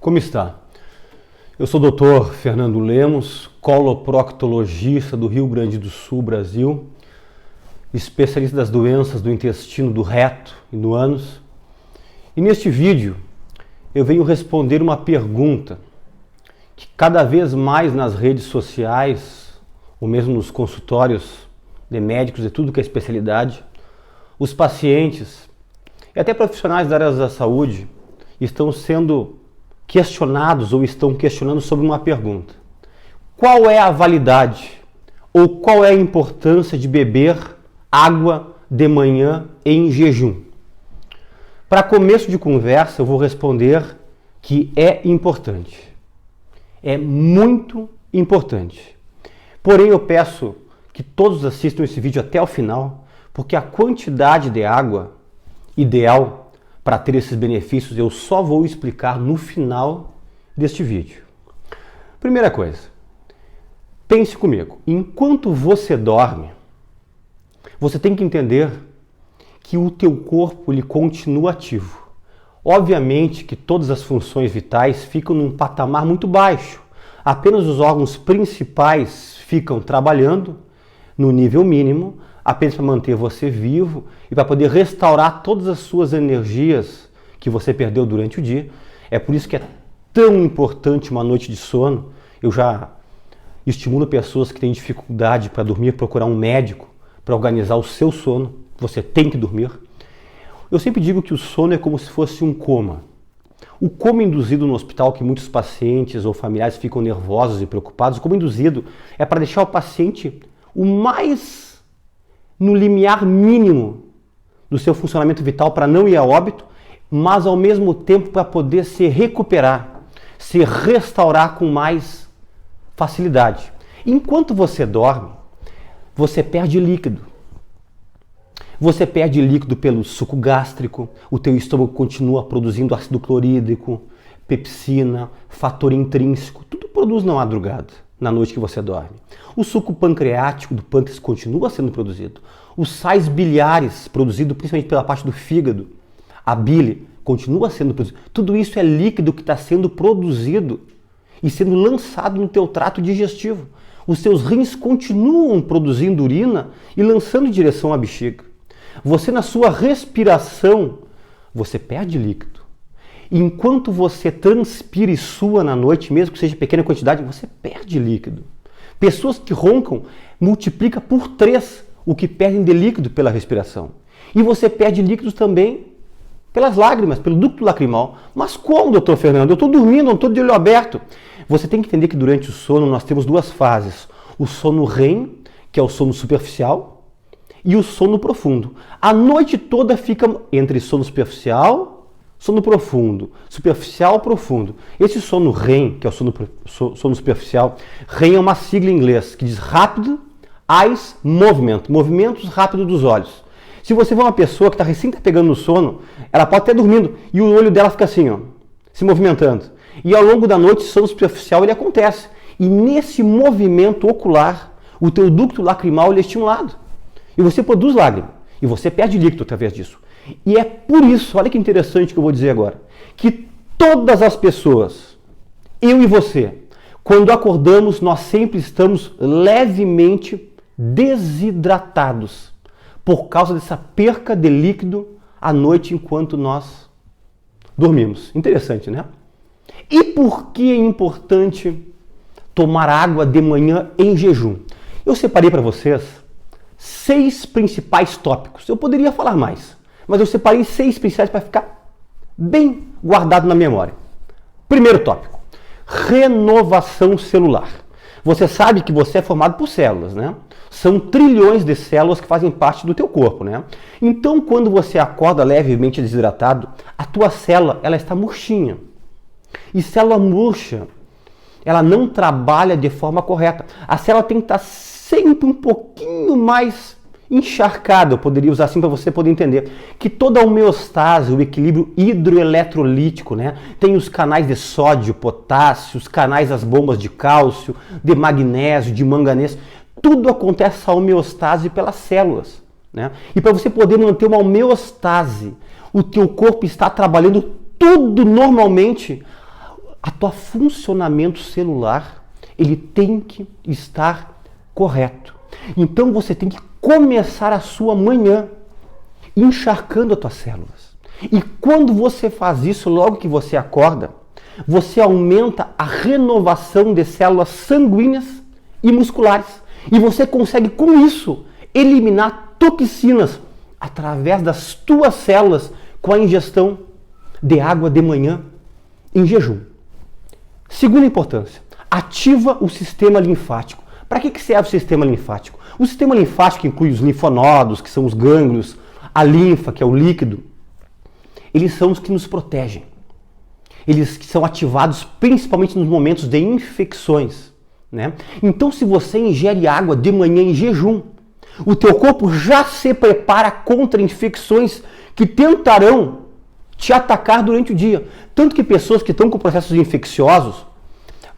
Como está? Eu sou o Dr. Fernando Lemos, coloproctologista do Rio Grande do Sul, Brasil, especialista das doenças do intestino, do reto e do ânus. E neste vídeo eu venho responder uma pergunta que cada vez mais nas redes sociais, ou mesmo nos consultórios de médicos e tudo que é especialidade, os pacientes e até profissionais da área da saúde estão sendo questionados ou estão questionando sobre uma pergunta. Qual é a validade ou qual é a importância de beber água de manhã em jejum? Para começo de conversa, eu vou responder que é importante. É muito importante. Porém, eu peço que todos assistam esse vídeo até o final, porque a quantidade de água ideal para ter esses benefícios eu só vou explicar no final deste vídeo. Primeira coisa, pense comigo. Enquanto você dorme, você tem que entender que o teu corpo ele continua ativo. Obviamente que todas as funções vitais ficam num patamar muito baixo. Apenas os órgãos principais ficam trabalhando no nível mínimo, apenas para manter você vivo e para poder restaurar todas as suas energias que você perdeu durante o dia. É por isso que é tão importante uma noite de sono. Eu já estimulo pessoas que têm dificuldade para dormir, procurar um médico para organizar o seu sono. Você tem que dormir. Eu sempre digo que o sono é como se fosse um coma. O coma induzido no hospital, que muitos pacientes ou familiares ficam nervosos e preocupados, o coma induzido é para deixar o paciente o mais no limiar mínimo do seu funcionamento vital para não ir a óbito, mas ao mesmo tempo para poder se recuperar, se restaurar com mais facilidade. Enquanto você dorme, você perde líquido. Você perde líquido pelo suco gástrico, o teu estômago continua produzindo ácido clorídrico, pepsina, fator intrínseco, tudo produz na madrugada, na noite que você dorme. O suco pancreático do pâncreas continua sendo produzido. Os sais biliares, produzido principalmente pela parte do fígado, a bile, continua sendo produzido. Tudo isso é líquido que está sendo produzido e sendo lançado no teu trato digestivo. Os teus rins continuam produzindo urina e lançando em direção à bexiga. Você, na sua respiração, você perde líquido. Enquanto você transpira e sua na noite, mesmo que seja pequena quantidade, você perde líquido. Pessoas que roncam multiplica por 3 o que perdem de líquido pela respiração. E você perde líquidos também pelas lágrimas, pelo ducto lacrimal. Mas como, doutor Fernando? Eu estou dormindo, não estou de olho aberto. Você tem que entender que durante o sono nós temos 2 fases. O sono REM, que é o sono superficial, e o sono profundo. A noite toda fica entre sono superficial, sono profundo, superficial, profundo. Esse sono REM, que é o sono superficial, REM é uma sigla em inglês que diz Rapid Eyes Movement, movimentos rápidos dos olhos. Se você vê uma pessoa que está recém pegando no sono, ela pode estar dormindo e o olho dela fica assim, ó, se movimentando. E ao longo da noite, o sono superficial ele acontece. E nesse movimento ocular, o teu ducto lacrimal ele é estimulado. E você produz lágrima. E você perde líquido através disso. E é por isso, olha que interessante que eu vou dizer agora, que todas as pessoas, eu e você, quando acordamos, nós sempre estamos levemente desidratados por causa dessa perca de líquido à noite enquanto nós dormimos. Interessante, né? E por que é importante tomar água de manhã em jejum? Eu separei para vocês 6 principais tópicos. Eu poderia falar mais, mas eu separei 6 principais para ficar bem guardado na memória. Primeiro tópico, renovação celular. Você sabe que você é formado por células, né? São trilhões de células que fazem parte do teu corpo, né? Então, quando você acorda levemente desidratado, a tua célula, ela está murchinha. E célula murcha, ela não trabalha de forma correta. A célula tem que estar sempre um pouquinho mais encharcada, eu poderia usar assim para você poder entender, que toda a homeostase, o equilíbrio hidroeletrolítico, né? Tem os canais de sódio, potássio, os canais das bombas de cálcio, de magnésio, de manganês, tudo acontece essa homeostase pelas células, né? E para você poder manter uma homeostase, o teu corpo está trabalhando tudo normalmente, a tua funcionamento celular, ele tem que estar correto. Então você tem que começar a sua manhã encharcando as tuas células. E quando você faz isso, logo que você acorda, você aumenta a renovação de células sanguíneas e musculares. E você consegue, com isso, eliminar toxinas através das tuas células com a ingestão de água de manhã em jejum. Segunda importância, ativa o sistema linfático. Para que serve o sistema linfático? O sistema linfático inclui os linfonodos, que são os gânglios, a linfa, que é o líquido. Eles são os que nos protegem. Eles que são ativados principalmente nos momentos de infecções, né? Então, se você ingere água de manhã em jejum, o teu corpo já se prepara contra infecções que tentarão te atacar durante o dia. Tanto que pessoas que estão com processos infecciosos,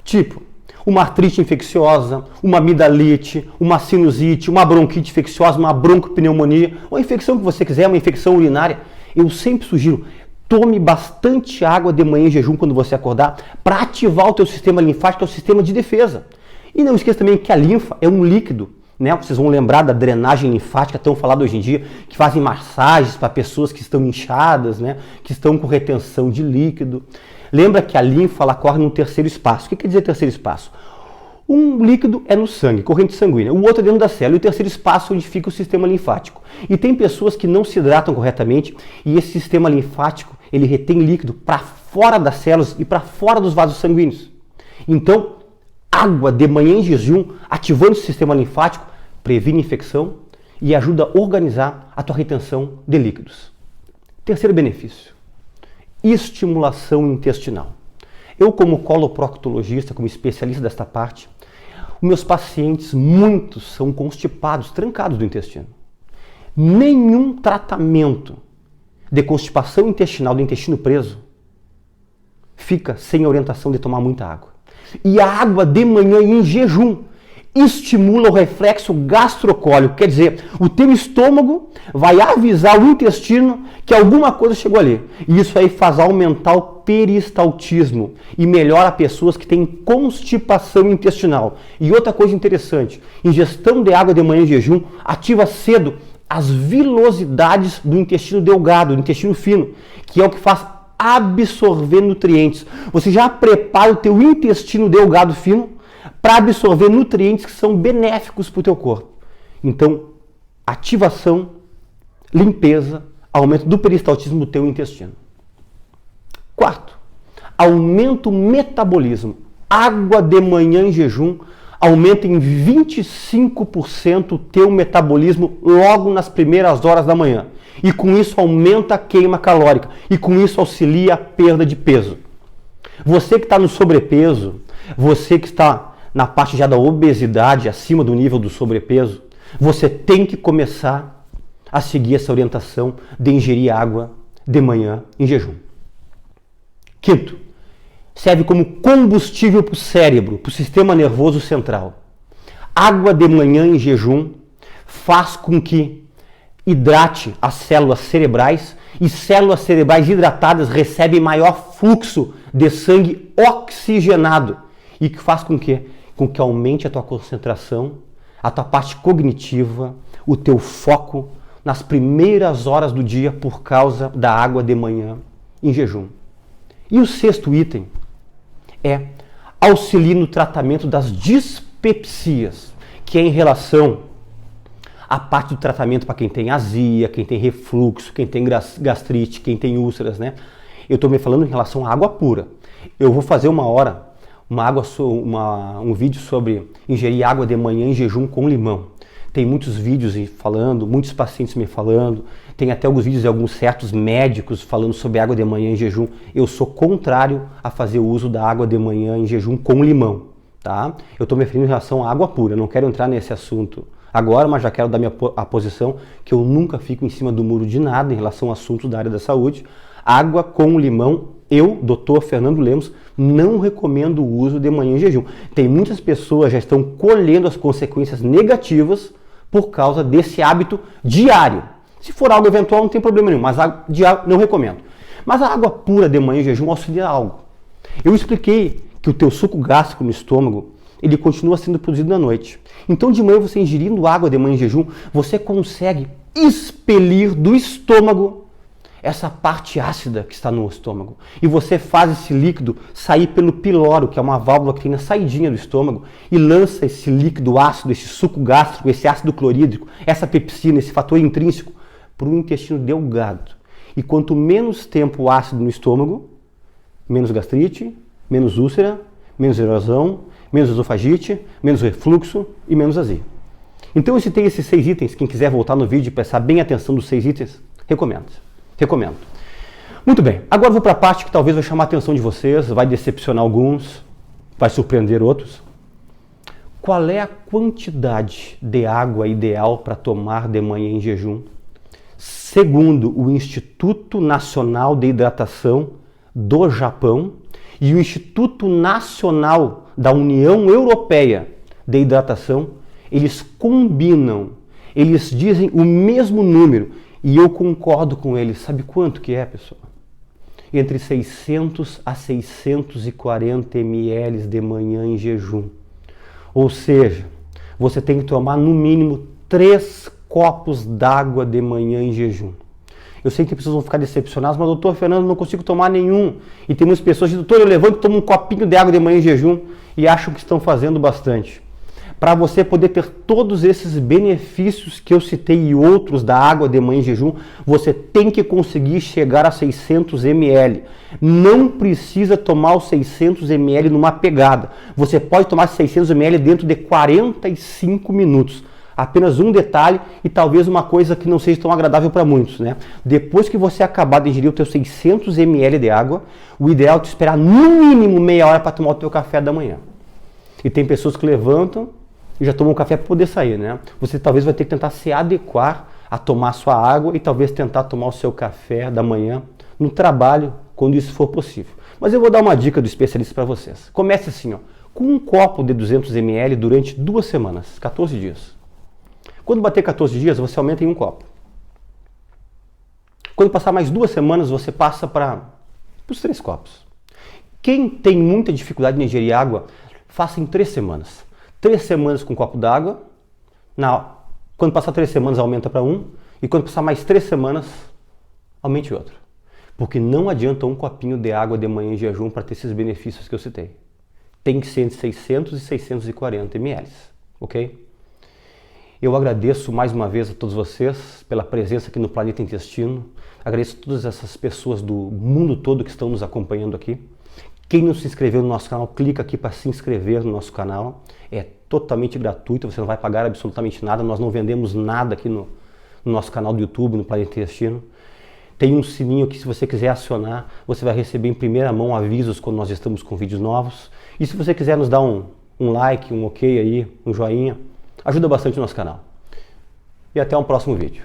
tipo uma artrite infecciosa, uma amidalite, uma sinusite, uma bronquite infecciosa, uma broncopneumonia, uma infecção que você quiser, uma infecção urinária, eu sempre sugiro, tome bastante água de manhã em jejum quando você acordar para ativar o teu sistema linfático, que é o sistema de defesa. E não esqueça também que a linfa é um líquido, né? Vocês vão lembrar da drenagem linfática, tão falado hoje em dia, que fazem massagens para pessoas que estão inchadas, né? Que estão com retenção de líquido. Lembra que a linfa ela corre no terceiro espaço. O que quer dizer terceiro espaço? Um líquido é no sangue, corrente sanguínea, o outro é dentro da célula, e o terceiro espaço é onde fica o sistema linfático. E tem pessoas que não se hidratam corretamente e esse sistema linfático ele retém líquido para fora das células e para fora dos vasos sanguíneos. Então, água de manhã em jejum, ativando o sistema linfático, previne infecção e ajuda a organizar a tua retenção de líquidos. Terceiro benefício, estimulação intestinal. Eu, como coloproctologista, como especialista desta parte, os meus pacientes, muitos são constipados, trancados do intestino. Nenhum tratamento de constipação intestinal, do intestino preso, fica sem a orientação de tomar muita água. E a água de manhã em jejum estimula o reflexo gastrocólico, quer dizer, o teu estômago vai avisar o intestino que alguma coisa chegou ali. E isso aí faz aumentar o peristaltismo e melhora pessoas que têm constipação intestinal. E outra coisa interessante, ingestão de água de manhã em jejum ativa cedo as vilosidades do intestino delgado, do intestino fino, que é o que faz absorver nutrientes. Você já prepara o teu intestino delgado fino para absorver nutrientes que são benéficos para o teu corpo. Então, ativação, limpeza, aumento do peristaltismo do teu intestino. Quarto, aumenta o metabolismo. Água de manhã em jejum aumenta em 25% o teu metabolismo logo nas primeiras horas da manhã. E com isso aumenta a queima calórica. E com isso auxilia a perda de peso. Você que está no sobrepeso, você que está na parte já da obesidade, acima do nível do sobrepeso, você tem que começar a seguir essa orientação de ingerir água de manhã em jejum. Quinto, serve como combustível para o cérebro, para o sistema nervoso central. Água de manhã em jejum faz com que hidrate as células cerebrais e células cerebrais hidratadas recebem maior fluxo de sangue oxigenado e que faz com que aumente a tua concentração, a tua parte cognitiva, o teu foco nas primeiras horas do dia por causa da água de manhã em jejum. E o sexto item é auxiliar no tratamento das dispepsias, que é em relação à parte do tratamento para quem tem azia, quem tem refluxo, quem tem gastrite, quem tem úlceras, né? Eu estou me falando em relação à água pura. Eu vou fazer um vídeo sobre ingerir água de manhã em jejum com limão. Tem muitos vídeos falando, muitos pacientes me falando, tem até alguns vídeos de alguns certos médicos falando sobre água de manhã em jejum. Eu sou contrário a fazer o uso da água de manhã em jejum com limão, tá? Eu estou me referindo em relação à água pura, não quero entrar nesse assunto agora, mas já quero dar a posição que eu nunca fico em cima do muro de nada em relação a assuntos da área da saúde. Água com limão, eu, Dr. Fernando Lemos, não recomendo o uso de manhã em jejum. Tem muitas pessoas que já estão colhendo as consequências negativas por causa desse hábito diário. Se for algo eventual, não tem problema nenhum, mas diário não recomendo. Mas a água pura de manhã em jejum auxilia algo. Eu expliquei que o teu suco gástrico no estômago, ele continua sendo produzido na noite. Então de manhã você ingerindo água de manhã em jejum, você consegue expelir do estômago essa parte ácida que está no estômago. E você faz esse líquido sair pelo piloro, que é uma válvula que tem na saidinha do estômago, e lança esse líquido ácido, esse suco gástrico, esse ácido clorídrico, essa pepsina, esse fator intrínseco, para o intestino delgado. E quanto menos tempo ácido no estômago, menos gastrite, menos úlcera, menos erosão, menos esofagite, menos refluxo e menos azia. Então eu citei esses 6 itens. Quem quiser voltar no vídeo e prestar bem atenção dos 6 itens, recomendo. Muito bem, agora vou para a parte que talvez vai chamar a atenção de vocês, vai decepcionar alguns, vai surpreender outros. Qual é a quantidade de água ideal para tomar de manhã em jejum? Segundo o Instituto Nacional de Hidratação do Japão e o Instituto Nacional da União Europeia de Hidratação, eles combinam, eles dizem o mesmo número. E eu concordo com eles. Sabe quanto que é, pessoal? Entre 600 a 640 ml de manhã em jejum. Ou seja, você tem que tomar no mínimo 3 copos d'água de manhã em jejum. Eu sei que pessoas vão ficar decepcionadas, mas doutor Fernando, não consigo tomar nenhum. E tem muitas pessoas que dizem, doutor, eu levanto e tomo um copinho de água de manhã em jejum e acham que estão fazendo bastante. Para você poder ter todos esses benefícios que eu citei e outros da água de manhã em jejum, você tem que conseguir chegar a 600 ml. Não precisa tomar os 600 ml numa pegada. Você pode tomar 600 ml dentro de 45 minutos. Apenas um detalhe e talvez uma coisa que não seja tão agradável para muitos, né? Depois que você acabar de ingerir os teus 600 ml de água, o ideal é tu esperar no mínimo meia hora para tomar o teu café da manhã. E tem pessoas que levantam e já tomam um café para poder sair, né? Você talvez vai ter que tentar se adequar a tomar sua água e talvez tentar tomar o seu café da manhã no trabalho, quando isso for possível. Mas eu vou dar uma dica do especialista para vocês. Comece assim, ó, com um copo de 200 ml durante 2 semanas, 14 dias. Quando bater 14 dias, você aumenta em um copo. Quando passar mais 2 semanas, você passa para os 3 copos. Quem tem muita dificuldade em ingerir água, faça em 3 semanas. 3 semanas com um copo d'água, quando passar 3 semanas aumenta para 1, e quando passar mais 3 semanas, aumente outro. Porque não adianta um copinho de água de manhã em jejum para ter esses benefícios que eu citei. Tem que ser entre 600 e 640 ml, ok? Eu agradeço mais uma vez a todos vocês pela presença aqui no Planeta Intestino. Agradeço a todas essas pessoas do mundo todo que estão nos acompanhando aqui. Quem não se inscreveu no nosso canal, clica aqui para se inscrever no nosso canal. É totalmente gratuito, você não vai pagar absolutamente nada. Nós não vendemos nada aqui no nosso canal do YouTube, no Planeta Intestino. Tem um sininho que se você quiser acionar, você vai receber em primeira mão avisos quando nós estamos com vídeos novos. E se você quiser nos dar um like, um ok aí, um joinha, ajuda bastante o nosso canal. E até um próximo vídeo.